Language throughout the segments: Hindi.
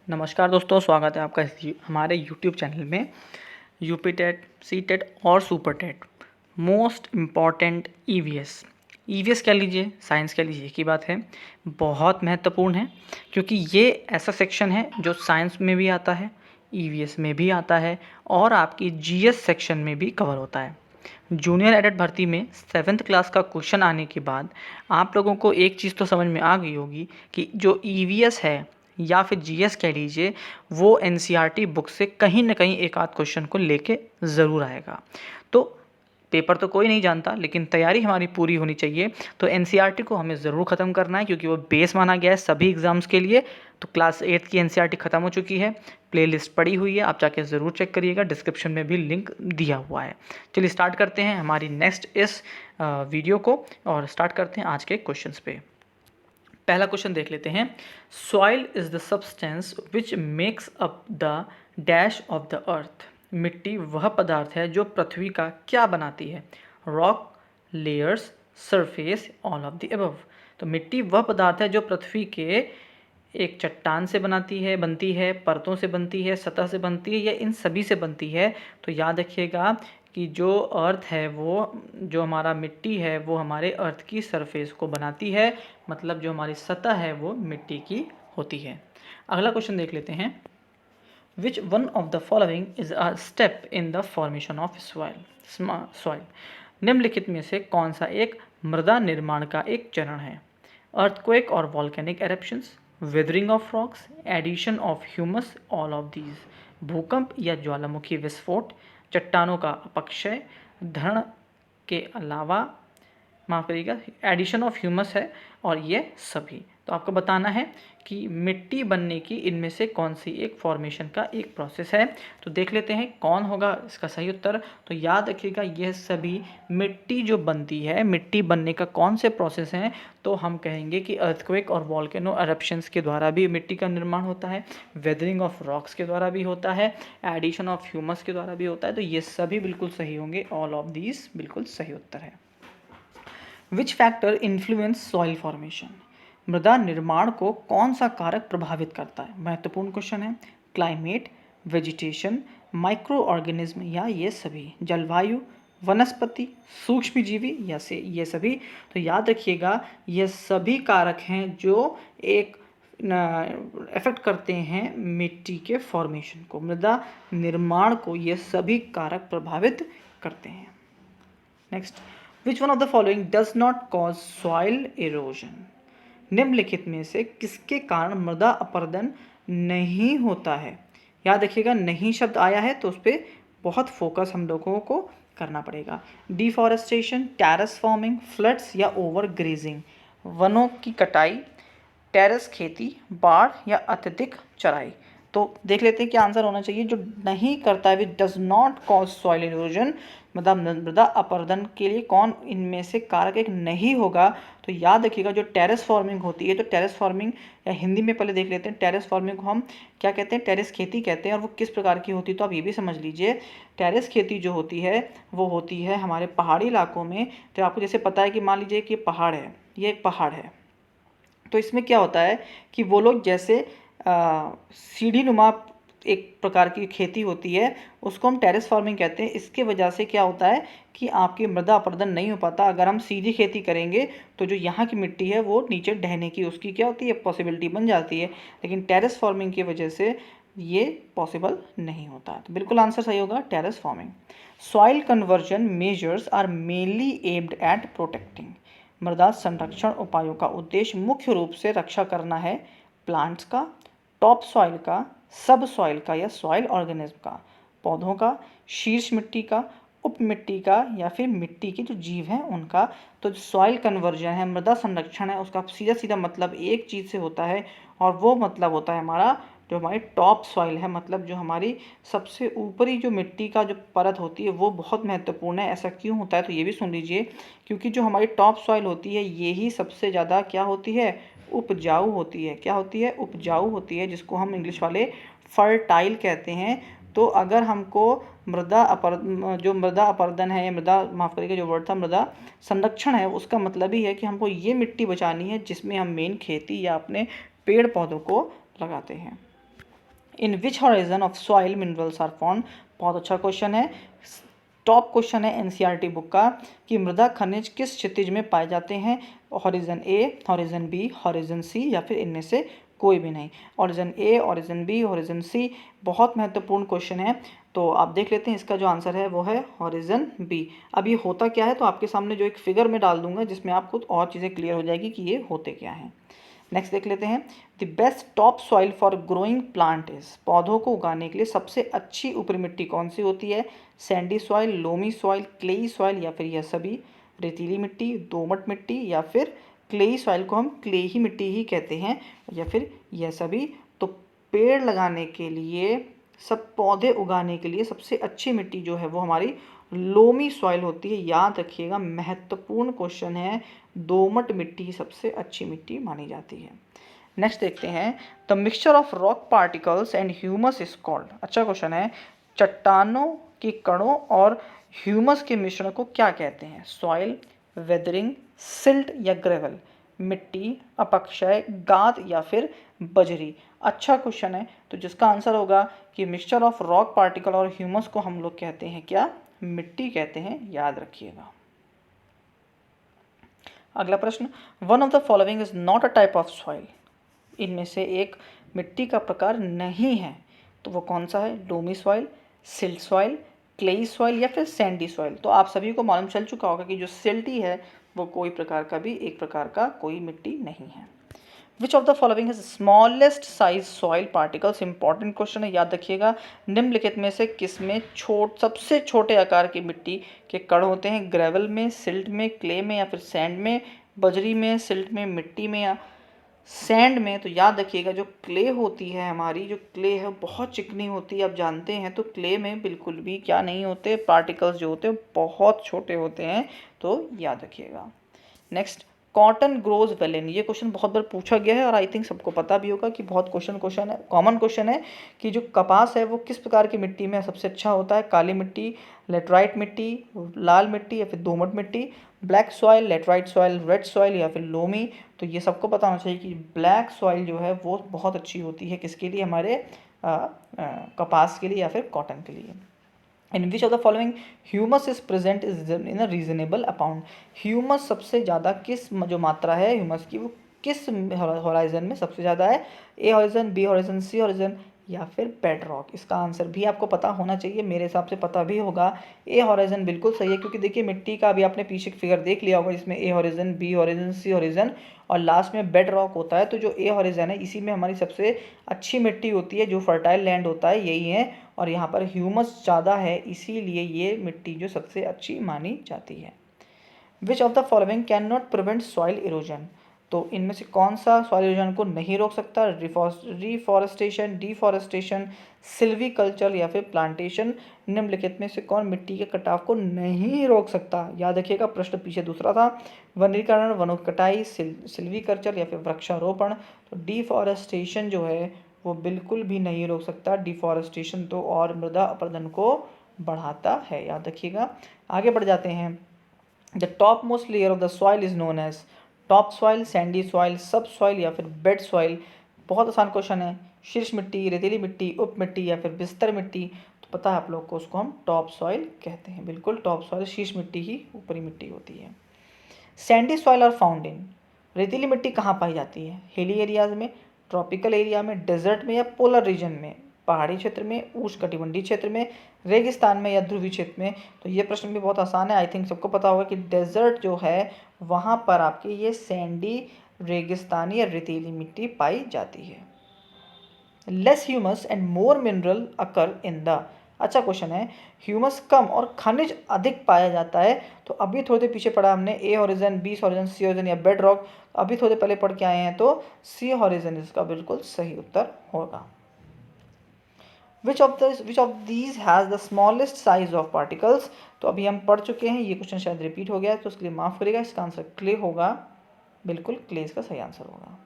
नमस्कार दोस्तों, स्वागत है आपका हमारे YouTube चैनल में। यूपी टेट, सी टेट और super TET most important EVS कह लीजिए, साइंस कह लीजिए, एक ही बात है। बहुत महत्वपूर्ण है क्योंकि ये ऐसा सेक्शन है जो साइंस में भी आता है, ईवीएस में भी आता है और आपकी जीएस सेक्शन में भी कवर होता है। जूनियर एडेड भर्ती में 7th क्लास का क्वेश्चन आने के बाद आप लोगों को एक चीज़ तो समझ में आ गई होगी कि जो ईवीएस है या फिर जीएस कह लीजिए, वो एनसीईआरटी बुक से कहीं ना कहीं एक आध क्वेश्चन को लेके ज़रूर आएगा। तो पेपर तो कोई नहीं जानता, लेकिन तैयारी हमारी पूरी होनी चाहिए। तो एनसीईआरटी को हमें ज़रूर ख़त्म करना है क्योंकि वो बेस माना गया है सभी एग्ज़ाम्स के लिए। तो क्लास 8 की एनसीईआरटी ख़त्म हो चुकी है, प्लेलिस्ट पड़ी हुई है, आप जाके ज़रूर चेक करिएगा, डिस्क्रिप्शन में भी लिंक दिया हुआ है। चलिए स्टार्ट करते हैं हमारी नेक्स्ट इस वीडियो को और स्टार्ट करते हैं आज के क्वेश्चंस पे। पहला क्वेश्चन देख लेते हैं। Soil is the substance which makes up the dash of the earth. मिट्टी वह पदार्थ है जो पृथ्वी का क्या बनाती है? Rock, layers, surface, all of the above. तो मिट्टी वह पदार्थ है जो पृथ्वी के एक चट्टान से बनती है, परतों से बनती है, सतह से बनती है या इन सभी से बनती है। तो याद रखिएगा कि जो अर्थ है वो, जो हमारा मिट्टी है वो हमारे अर्थ की सरफेस को बनाती है, मतलब जो हमारी सतह है वो मिट्टी की होती है। अगला क्वेश्चन देख लेते हैं। Which one of the following is a step in the formation of soil. निम्नलिखित में से कौन सा एक मृदा निर्माण का एक चरण है? अर्थक्वेक और volcanic eruptions, weathering of rocks, addition of humus, all of these. भूकंप या ज्वालामुखी विस्फोट, चट्टानों का अपक्षय, धरण के अलावा, माफ़ करिएगा, एडिशन ऑफ ह्यूमस है और ये सभी। तो आपको बताना है कि मिट्टी बनने की इनमें से कौन सी एक फॉर्मेशन का एक प्रोसेस है। तो देख लेते हैं कौन होगा इसका सही उत्तर। तो याद रखिएगा यह सभी मिट्टी जो बनती है, मिट्टी बनने का कौन से प्रोसेस हैं, तो हम कहेंगे कि अर्थक्वेक और वॉल्केनो एरप्शंस के द्वारा भी मिट्टी का निर्माण होता है, वेदरिंग ऑफ रॉक्स के द्वारा भी होता है, एडिशन ऑफ ह्यूमस के द्वारा भी होता है। तो ये सभी बिल्कुल सही होंगे, ऑल ऑफ दीज बिल्कुल सही उत्तर है। Which factor influence soil formation. मृदा निर्माण को कौन सा कारक प्रभावित करता है? महत्वपूर्ण क्वेश्चन है। क्लाइमेट, वेजिटेशन, माइक्रो ऑर्गेनिज्म या ये सभी? जलवायु, वनस्पति, सूक्ष्मजीवी या से ये सभी? तो याद रखिएगा ये सभी कारक हैं जो एक इफेक्ट करते हैं मिट्टी के फॉर्मेशन को, मृदा निर्माण को ये सभी कारक प्रभावित करते हैं। Next, which one of the following does not cause soil erosion. निम्नलिखित में से किसके कारण मृदा अपरदन नहीं होता है? याद रखिएगा नहीं शब्द आया है तो उस पर बहुत फोकस हम लोगों को करना पड़ेगा। डिफॉरेस्टेशन, टेरेस फॉर्मिंग, फ्लड्स या ओवर ग्रेजिंग। वनों की कटाई, टेरेस खेती, बाढ़ या अत्यधिक चराई। तो देख लेते हैं क्या आंसर होना चाहिए। जो नहीं करता है, which does not cause soil erosion, मतलब मृदा अपरदन के लिए कौन इनमें से कारक एक नहीं होगा? तो याद रखिएगा जो टेरेस फार्मिंग होती है, तो टेरेस फार्मिंग या हिंदी में पहले देख लेते हैं, टेरेस फार्मिंग को हम क्या कहते हैं? टेरेस खेती कहते हैं। और वो किस प्रकार की होती है तो आप ये भी समझ लीजिए। टेरेस खेती जो होती है वो होती है हमारे पहाड़ी इलाकों में। तो आपको जैसे पता है कि मान लीजिए कि पहाड़ है, ये एक पहाड़ है, तो इसमें क्या होता है कि वो लोग जैसे सीढ़ी नुमा एक प्रकार की खेती होती है, उसको हम टेरेस फार्मिंग कहते हैं। इसके वजह से क्या होता है कि आपकी मृदा अपरदन नहीं हो पाता। अगर हम सीधी खेती करेंगे तो जो यहाँ की मिट्टी है वो नीचे ढहने की उसकी क्या होती है, पॉसिबिलिटी बन जाती है, लेकिन टेरेस फार्मिंग की वजह से ये पॉसिबल नहीं होता। तो बिल्कुल आंसर सही होगा terrace farming. Soil conversion measures are mainly aimed at protecting. मृदा संरक्षण उपायों का उद्देश्य मुख्य रूप से रक्षा करना है प्लांट्स का, टॉप सॉइल का, सब सॉइल का या सॉइल ऑर्गेनिज्म का, पौधों का, शीर्ष मिट्टी का, उप मिट्टी का या फिर मिट्टी के जो जीव हैं उनका। तो सॉइल कन्वर्जन है, मृदा संरक्षण है, उसका सीधा सीधा मतलब एक चीज़ से होता है और वो मतलब होता है हमारा जो हमारी टॉप सॉइल है, मतलब जो हमारी सबसे ऊपरी जो मिट्टी का जो परत होती है वो बहुत महत्वपूर्ण है। ऐसा क्यों होता है तो ये भी सुन लीजिए, क्योंकि जो हमारी टॉप सॉइल होती है ये ही सबसे ज़्यादा क्या होती है, उपजाऊ होती है। क्या होती है? उपजाऊ होती है, जिसको हम इंग्लिश वाले फर्टाइल कहते हैं। तो अगर हमको मृदा अपरदन है, मृदा माफ़ करिएगा जो वर्ड था मृदा संरक्षण है, उसका मतलब ही है कि हमको ये मिट्टी बचानी है जिसमें हम मेन खेती या अपने पेड़ पौधों को लगाते हैं। In which horizon of soil minerals are found. बहुत अच्छा क्वेश्चन है, टॉप क्वेश्चन है एनसीईआरटी बुक का कि मृदा खनिज किस क्षितिज में पाए जाते हैं। हॉरिजन ए, हॉरिजन बी, हॉरिजन सी या फिर इनमें से कोई भी नहीं। हॉरिजन ए, हॉरिजन बी, हॉरिजन सी, बहुत महत्वपूर्ण क्वेश्चन है। तो आप देख लेते हैं, इसका जो आंसर है वो है हॉरिजन बी। अब ये होता क्या है, तो आपके सामने जो एक फिगर में डाल दूंगा जिसमें आपको और चीज़ें क्लियर हो जाएगी कि ये होते क्या हैं। नेक्स्ट देख लेते हैं, the best top soil for growing plant is. पौधों को उगाने के लिए सबसे अच्छी ऊपरी मिट्टी कौन सी होती है। Sandy soil, loamy soil, clayey soil या फिर यह सभी। रेतीली मिट्टी, दोमट मिट्टी या फिर क्लेई सॉइल को हम क्ले ही मिट्टी ही कहते हैं, या फिर यह सभी। तो पेड़ लगाने के लिए, सब पौधे उगाने के लिए सबसे अच्छी मिट्टी जो है वो हमारी लोमी सॉइल होती है। याद रखिएगा, महत्वपूर्ण क्वेश्चन है, दोमट मिट्टी सबसे अच्छी मिट्टी मानी जाती है। नेक्स्ट देखते हैं, the mixture of rock particles and humus is called. अच्छा क्वेश्चन है, चट्टानों के कणों और ह्यूमस के मिश्रण को क्या कहते हैं। सॉइल, वेदरिंग, सिल्ट या ग्रेवल। मिट्टी, अपक्षय, गाद या फिर बजरी। अच्छा क्वेश्चन है, तो जिसका आंसर होगा कि मिक्सचर ऑफ रॉक पार्टिकल और ह्यूमस को हम लोग कहते हैं क्या, मिट्टी कहते हैं, याद रखिएगा। अगला प्रश्न, one of the following is not a type of soil. इनमें से एक मिट्टी का प्रकार नहीं है, तो वो कौन सा है। Loamy soil, silt soil, clayey soil या फिर सैंडी सॉइल। तो आप सभी को मालूम चल चुका होगा कि जो सिल्टी है वो कोई प्रकार का भी, एक प्रकार का कोई मिट्टी नहीं है। विच of the following has smallest size soil particles. Important question है, याद रखिएगा। निम्नलिखित में से किसमें सबसे छोटे आकार की मिट्टी के कण होते हैं। ग्रेवल में, सिल्ट में, क्ले में या फिर सैंड में। बजरी में, सिल्ट में, मिट्टी में या सैंड में। तो याद रखिएगा, जो क्ले होती है हमारी, जो क्ले है बहुत चिकनी होती है, आप जानते हैं। तो क्ले में बिल्कुल भी क्या नहीं होते, पार्टिकल्स जो होते हैं बहुत छोटे होते हैं, तो याद रखिएगा। Next, cotton grows well in. ये क्वेश्चन बहुत बार पूछा गया है और आई थिंक सबको पता भी होगा कि बहुत क्वेश्चन है, कॉमन क्वेश्चन है कि जो कपास है वो किस प्रकार की मिट्टी में सबसे अच्छा होता है। काली मिट्टी, लेटराइट मिट्टी, लाल मिट्टी या फिर दोमट मिट्टी। Black soil, laterite soil, red soil या फिर लोमी। तो ये सबको पता होना चाहिए कि ब्लैक सॉइल जो है वो बहुत अच्छी होती है, किसके लिए, हमारे कपास के लिए या फिर कॉटन के लिए। In which of the following humus is present is in a reasonable amount. Humus सबसे ज़्यादा किस जो मात्रा है ह्यूमस की, वो किस हॉराइजन में सबसे ज़्यादा है। ए हॉरिजन, बी हॉरिजन, सी हॉरिजन या फिर बेड रॉक। इसका आंसर भी आपको पता होना चाहिए, मेरे हिसाब से पता भी होगा। ए हॉरिजन बिल्कुल सही है, क्योंकि देखिए मिट्टी का अभी आपने पीछे फिगर देख लिया होगा जिसमें ए हॉरिजन, बी हॉरिजन, सी हॉरिजन और लास्ट में बेड रॉक होता है। तो जो ए हॉरिजन है इसी में हमारी सबसे अच्छी मिट्टी होती है, जो फर्टाइल लैंड होता है यही है, और यहाँ पर ह्यूमस ज़्यादा है, इसीलिए ये मिट्टी जो सबसे अच्छी मानी जाती है। विच of the following can not prevent soil erosion. तो इनमें से कौन सा सॉइल इरोजन को नहीं रोक सकता। रिफॉरेस्टेशन, डिफॉरेस्टेशन, सिल्वी कल्चर या फिर प्लांटेशन। निम्नलिखित में से कौन मिट्टी के कटाव को नहीं रोक सकता। याद रखिएगा, प्रश्न पीछे दूसरा था, वनीकरण, वनों की कटाई, सिल्वी कल्चर या फिर वृक्षारोपण। तो डिफॉरेस्टेशन जो है वो बिल्कुल भी नहीं रोक सकता। डिफॉरेस्टेशन तो और मृदा अपरदन को बढ़ाता है, याद रखिएगा। आगे बढ़ जाते हैं, the top most layer of the soil is known as. Top soil, sandy soil, sub soil या फिर बेड सॉइल। बहुत आसान क्वेश्चन है, शीर्ष मिट्टी, रेतीली मिट्टी, उप मिट्टी या फिर बिस्तर मिट्टी। तो पता है आप लोग को, उसको हम टॉप सॉइल कहते हैं। बिल्कुल, टॉप सॉइल शीर्ष मिट्टी ही ऊपरी मिट्टी होती है। सैंडी सॉइल और फाउंटेन, रेतीली मिट्टी कहाँ पाई जाती है। हिली एरियाज में, ट्रॉपिकल एरिया में, डेजर्ट में या पोलर रीजन में। पहाड़ी क्षेत्र में, उष्णकटिबंधीय क्षेत्र में, रेगिस्तान में या ध्रुवीय क्षेत्र में। तो ये प्रश्न भी बहुत आसान है, आई थिंक सबको पता होगा कि डेजर्ट जो है वहाँ पर आपकी ये सैंडी, रेगिस्तानी या रेतीली मिट्टी पाई जाती है। Less humus and more mineral occur in the. अच्छा क्वेश्चन है, ह्यूमस कम और खनिज अधिक पाया जाता है। तो अभी थोड़ी देर पीछे पढ़ा हमने ए हॉरिजन, बी हॉरिजन, सी हॉरिजन या बेड रॉक। अभी थोड़ी देर पहले पढ़ के आए हैं, तो सी हॉरिजन इसका बिल्कुल सही उत्तर होगा। Which of these has the smallest size of particles. तो अभी हम पढ़ चुके हैं, ये क्वेश्चन शायद रिपीट हो गया है, तो उसके लिए माफ़ करिएगा। इसका आंसर क्ले होगा, बिल्कुल क्ले इसका सही आंसर होगा।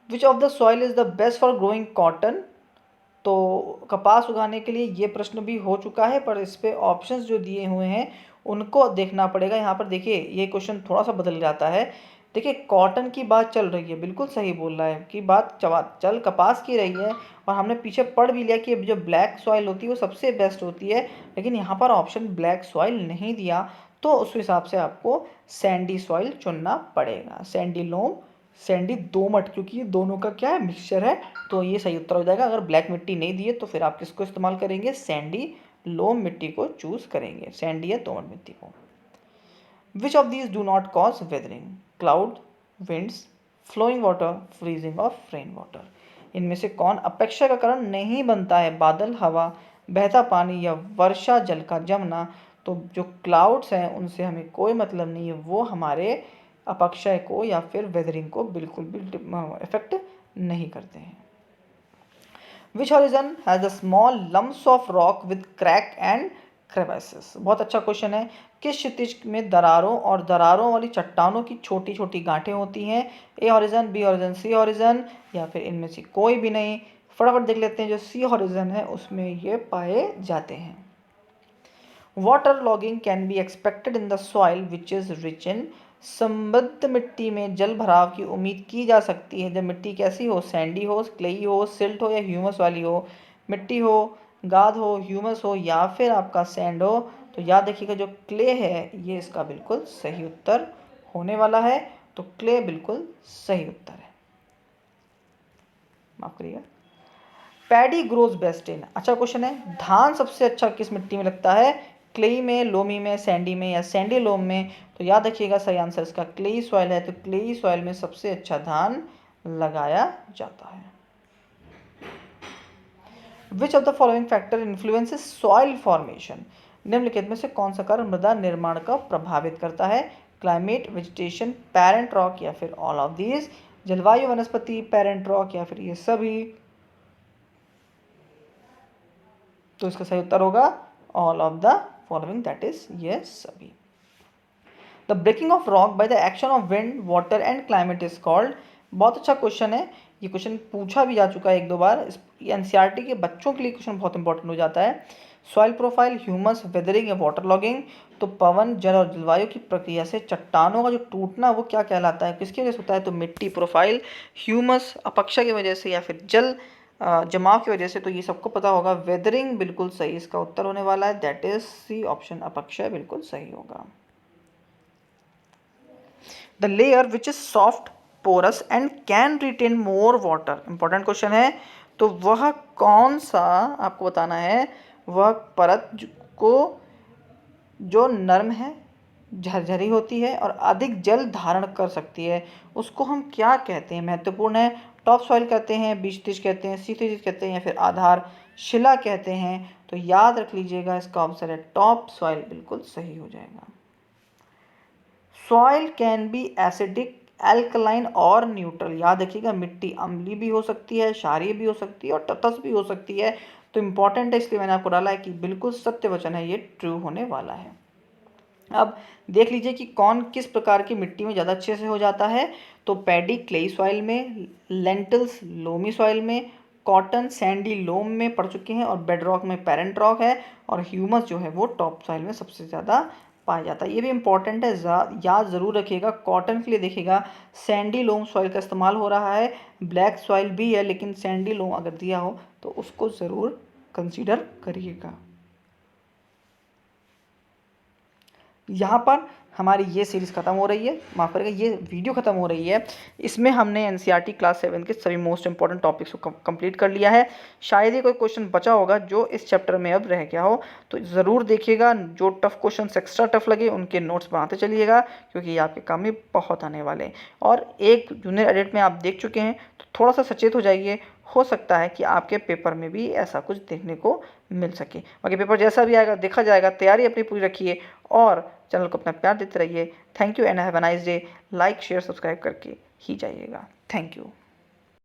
विच of the soil is the best for growing cotton. तो कपास उगाने के लिए ये प्रश्न भी हो चुका है, पर इस पे ऑप्शंस जो दिए हुए हैं उनको देखना पड़ेगा। यहाँ पर देखिए, ये क्वेश्चन थोड़ा सा बदल जाता है। देखिए कॉटन की बात चल रही है, बिल्कुल सही बोल रहा है कि बात चल कपास की रही है, और हमने पीछे पढ़ भी लिया कि जो ब्लैक सॉइल होती है वो सबसे बेस्ट होती है, लेकिन यहाँ पर ऑप्शन ब्लैक सॉइल नहीं दिया, तो उस हिसाब से आपको सैंडी सॉइल चुनना पड़ेगा। सैंडी लोम, सैंडी दोमट, क्योंकि ये दोनों का क्या है, मिक्सचर है, तो ये सही उत्तर हो जाएगा। अगर ब्लैक मिट्टी नहीं दी है तो फिर आप किसको इस्तेमाल करेंगे, सैंडी लोम मिट्टी को चूज करेंगे, सैंडी या दोमट मिट्टी को। Which of these do not cause weathering? Cloud, winds, flowing water, freezing of rain water. इनमें से कौन अपेक्षा का कारण नहीं बनता है, बादल, हवा, बहता पानी या वर्षा जल का जमना? तो जो क्लाउड्स हैं उनसे हमें कोई मतलब नहीं है, वो हमारे अपक्षय को या फिर वेदरिंग को बिल्कुल भी इफेक्ट नहीं करते हैं। Which horizon has the small lumps of rock with crack and crevices? बहुत अच्छा क्वेश्चन है। किस क्षितिज में दरारों और दरारों वाली चट्टानों की छोटी छोटी गांठें होती हैं? ए हॉरिजन, बी हॉरिजन, सी हॉरिजन, या फिर इनमें से कोई भी नहीं? फटाफट देख लेते हैं। जो सी हॉरिजन है उसमें ये पाए जाते हैं। Water logging can be expected in the soil which is rich in. समृद्ध मिट्टी में जल भराव की उम्मीद की जा सकती है जब मिट्टी कैसी हो, सैंडी हो, क्लेई हो, सिल्ट हो या ह्यूमस वाली हो। मिट्टी हो, गाद हो, ह्यूमस हो या फिर आपका सैंड हो, तो याद रखिएगा जो क्ले है ये इसका बिल्कुल सही उत्तर होने वाला है, तो क्ले बिल्कुल सही उत्तर है, माफ करिएगा। पैडी ग्रोज बेस्ट इन, अच्छा क्वेश्चन है, धान सबसे अच्छा किस मिट्टी में लगता है, क्लेई में, लोमी में, सैंडी में या सैंडी लोम में? तो याद रखिएगा सही आंसर इसका क्लेई सॉइल है, तो क्लेई सॉइल में सबसे अच्छा धान लगाया जाता है। विच of the following factor influences soil formation? निम्नलिखित में से कौन सा कारण मृदा निर्माण का प्रभावित करता है? क्लाइमेट, वेजिटेशन, पेरेंट रॉक या फिर ऑल ऑफ दीज? जलवायु, वनस्पति, पेरेंट रॉक या फिर ये सभी? तो इसका सही उत्तर होगा all of the following, that is ये सभी। The breaking of rock by the action of wind, water and climate is called. बहुत अच्छा क्वेश्चन है, ये क्वेश्चन पूछा भी जा चुका है एक दो बार। एनसीईआरटी के बच्चों के लिए क्वेश्चन बहुत इंपॉर्टेंट हो जाता है। सॉइल प्रोफाइल, ह्यूमस, वेदरिंग या वाटर लॉगिंग? तो पवन, जल और जलवायु की प्रक्रिया से चट्टानों का जो टूटना वो क्या कहलाता है, किसकी वजह से होता है? तो मिट्टी प्रोफाइल, ह्यूमस अपक्षय की वजह से या फिर जल जमाव की वजह से, तो ये सबको पता होगा। वेदरिंग बिल्कुल सही इसका उत्तर होने वाला है, दैट इज सी ऑप्शन, अपक्षय बिल्कुल सही होगा। The layer which is soft, porous and can retain more water, important question है, तो वह कौन सा आपको बताना है, वह परत को जो नर्म है, झरझरी होती है और अधिक जल धारण कर सकती है, उसको हम क्या कहते हैं? महत्वपूर्ण है। टॉप सॉइल कहते हैं, बीज तिज कहते हैं, सीथिज कहते हैं या फिर आधार शिला कहते हैं? तो याद रख लीजिएगा इसका आंसर है टॉप सॉइल, बिल्कुल सही हो जाएगा। Soil can be acidic, alkaline और न्यूट्रल, याद रखिएगा मिट्टी अम्लीय भी हो सकती है, क्षारीय भी हो सकती है और तटस्थ भी हो सकती है, तो इंपॉर्टेंट है इसलिए मैंने आपको डाला है कि बिल्कुल सत्य वचन है, ये ट्रू होने वाला है। अब देख लीजिए कि कौन किस प्रकार की मिट्टी में ज़्यादा अच्छे से हो जाता है, तो पैडी क्लेई सॉइल में, लेंटिल्स लोमी सॉइल में, कॉटन सैंडी लोम में पड़ चुके हैं और बेड रॉक में पेरेंट रॉक है, और ह्यूमस जो है वो टॉप सॉइल में सबसे ज़्यादा पाया जाता है। ये भी इंपॉर्टेंट है, याद ज़रूर रखिएगा। कॉटन के लिए देखिएगा सैंडी लोम सॉइल का इस्तेमाल हो रहा है, ब्लैक सॉइल भी है लेकिन सैंडी लोम अगर दिया हो तो उसको ज़रूर कंसीडर करिएगा। यहाँ पर हमारी ये सीरीज़ ख़त्म हो रही है, माफ़ करिएगा ये वीडियो ख़त्म हो रही है। इसमें हमने एनसीईआरटी क्लास 7 के सभी मोस्ट इंपॉर्टेंट टॉपिक्स को कंप्लीट कर लिया है। शायद ही कोई क्वेश्चन बचा होगा जो इस चैप्टर में अब रह गया हो, तो ज़रूर देखिएगा। जो टफ क्वेश्चन एक्स्ट्रा टफ लगे उनके नोट्स बनाते चलिएगा, क्योंकि ये आपके काम में बहुत आने वाले हैं। और एक जूनियर एडिट में आप देख चुके हैं तो थोड़ा सा सचेत हो जाइए, हो सकता है कि आपके पेपर में भी ऐसा कुछ देखने को मिल सके। बाकी पेपर जैसा भी आएगा देखा जाएगा, तैयारी अपनी पूरी रखिए और चैनल को अपना प्यार देते रहिए। Thank you and have a nice day. Like share subscribe करके ही जाइएगा। Thank you.